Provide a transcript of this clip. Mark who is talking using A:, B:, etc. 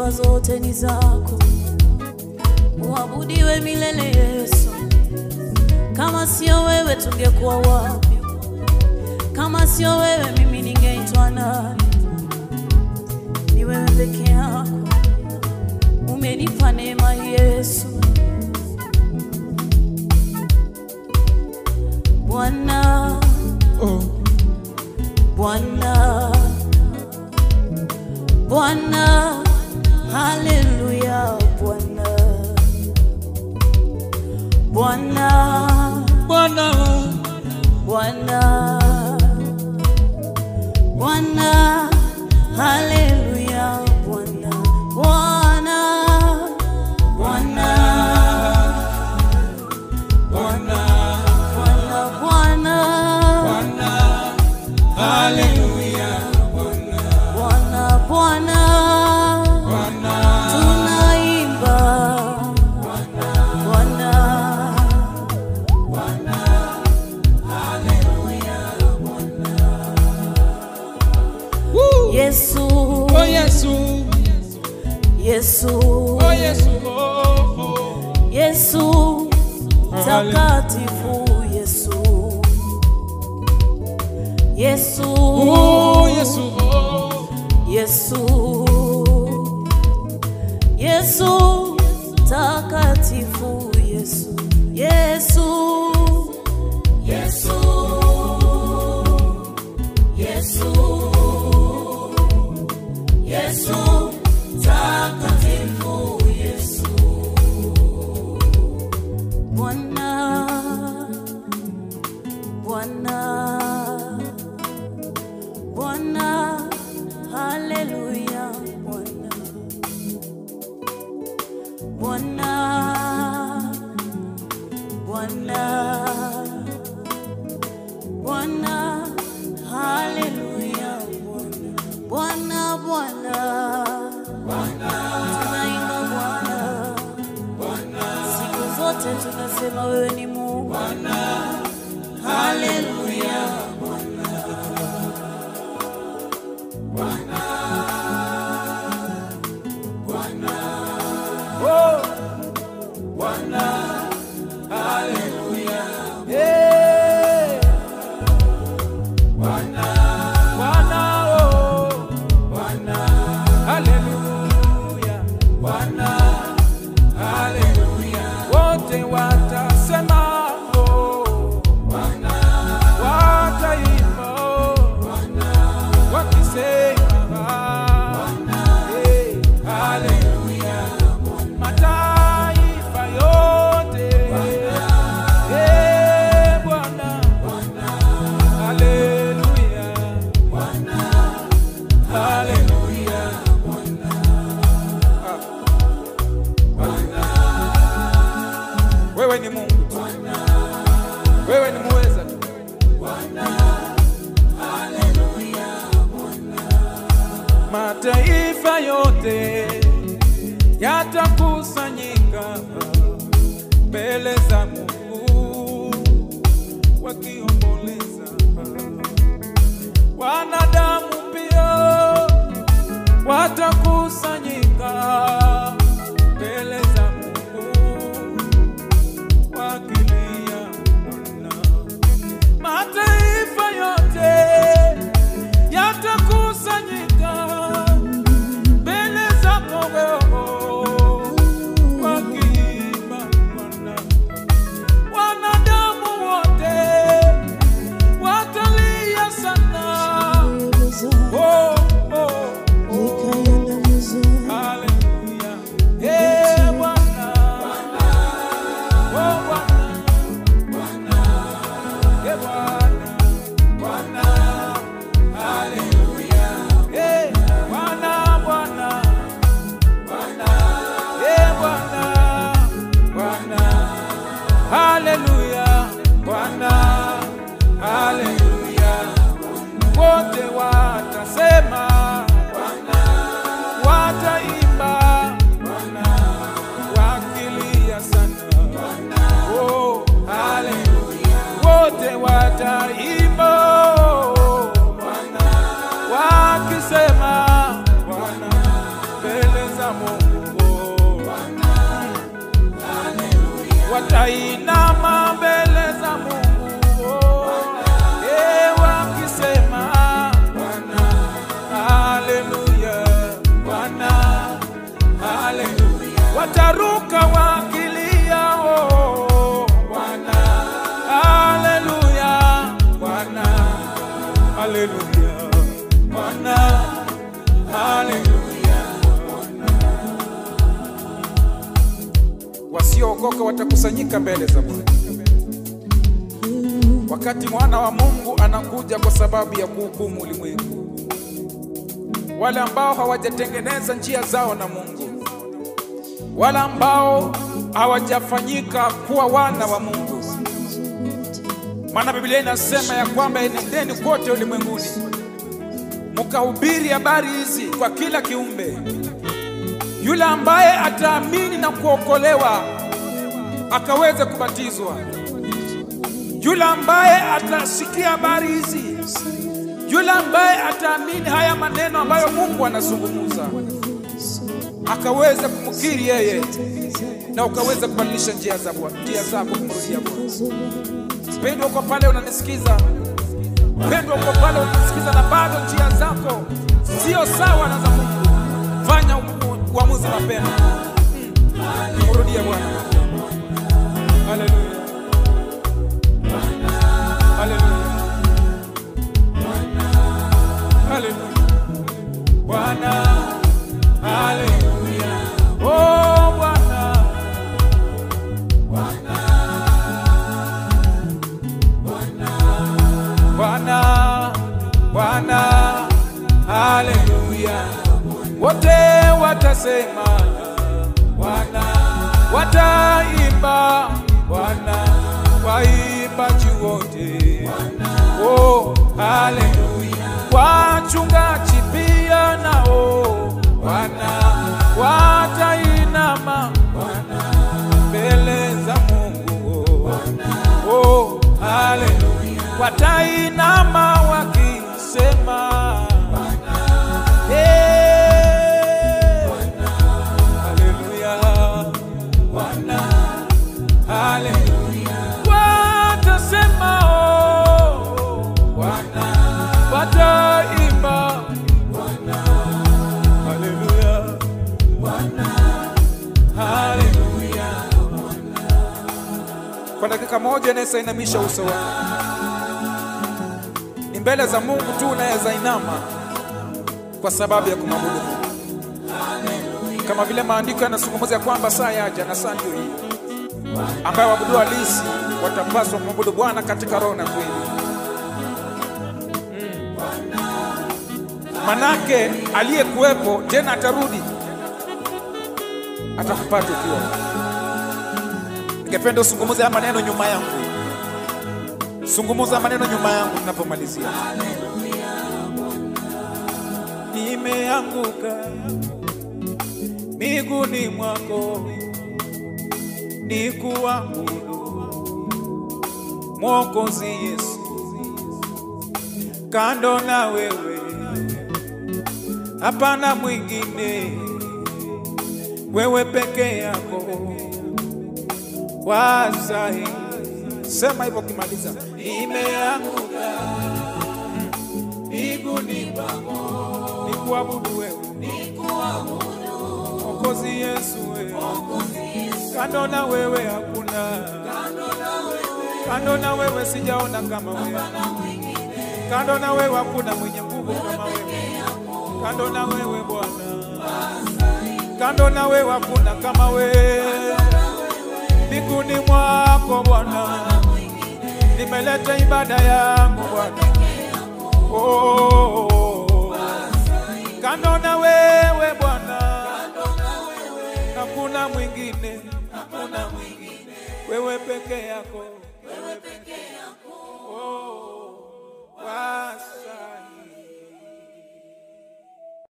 A: sifa zote ni zako. Uabudiwe milele Yesu. Kama sio wewe tungekuwa wapi? Kama sio wewe mimi ningeitwa nani? Ni wewe peke yako umenipa neema Yesu. Bwana, Bwana, Bwana, haleluya. Bwana, Bwana,
B: Bwana,
A: Bwana, Bwana, haleluya. Bwana, Bwana, Bwana,
B: Bwana,
A: Bwana,
B: Bwana, haleluya.
A: Bwana, Bwana,
B: Bwana,
A: tunaimba Bwana, Yesu,
B: oh Yesu,
A: Yesu,
B: oh Yesu, oh
A: Yesu, takatifu Yesu, Yesu,
B: oh Yesu, oh
A: Yesu, Yesu, takatifu Yesu, Yesu, Yesu, Yesu, Yesu, takatifu Yesu. Bwana, Bwana, Bwana, haleluya. Bwana, Bwana, Bwana, Bwana, haleluya. Bwana, Bwana, Bwana, tunaimba Bwana, siku zote tunasema wewe ni Mungu. Bwana, haleluya.
B: wote watasema oh, wataimba wakisema hey, haleluya. Mataifa yote hey, Bwana, haleluya, haleluya. Wewe ni Mungu, wewe ni muweza. Mataifa yote yatakusanyika mbele za Mungu wakiomboleza. Wanadamu pia watakusanyika mbele za Mungu wakilia Bwana. Mataifa yote yatakusanyika mbele zako wewe wakiimba Bwana. haleluya, Bwana, haleluya. Wasiookoka watakusanyika mbele za Bwana wakati mwana wa Mungu anakuja kwa sababu ya kuhukumu ulimwengu. Wale ambao hawajatengeneza njia zao na Mungu, wale ambao hawajafanyika kuwa wana wa Mungu. Maana Biblia inasema ya kwamba enendeni kote ulimwenguni mkahubiri habari hizi kwa kila kiumbe. Yule ambaye ataamini na kuokolewa akaweze kubatizwa, yule ambaye atasikia habari hizi, yule ambaye ataamini haya maneno ambayo Mungu anazungumza, akaweze kumkiri yeye na ukaweze kubadilisha njia zako kumrudia Bwana. Pendo uko pale unanisikiza, pendo uko pale unanisikiza na bado njia zako sio sawa na za Mungu, fanya uamuzi mapema, mrudie Bwana. Haleluya, haleluya, haleluya, Bwana, haleluya, oh Bwana, Bwana, Bwana, Bwana, haleluya. Wote watasema Bwana, wataimba Bwana, waimbaji wote, oh haleluya. Wachungaji pia nao Bwana, watainama Bwana mbele za Mungu, oh haleluya. Watainama wakisema kwa dakika moja nesa inamisha uso wako. Ni mbele za Mungu tu unaweza inama kwa sababu ya kumwabudu Mungu. Kama vile maandiko yanazungumza kwamba saa yaja na saa ndio hii ambayo waabudu halisi watapaswa kumwabudu Bwana katika roho na kweli. Manake aliyekuwepo tena atarudi, atakupata ukiwa. Ningependa usungumuze maneno nyuma yangu. Sungumuza maneno nyuma yangu tunapomalizia. Nimeanguka miguuni mwako nikuabudu Mwokozi Yesu. Kando na wewe hapana mwingine, wewe peke yako wasahi. Sema hivyo kimaliza. Nimeanguka miguuni mwako nikuabudu wewe, Mwokozi Yesu wewe. Kando na wewe hakuna, kando na wewe sijaona kama wewe, kando na wewe hakuna mwenye nguvu kama wewe, kando na wewe Bwana, kando na wewe hakuna kama wewe. Mbinguni mwako Bwana nimeleta ibada yangu Bwana, oh, kando na wewe Bwana hakuna mwingine, wewe peke yako.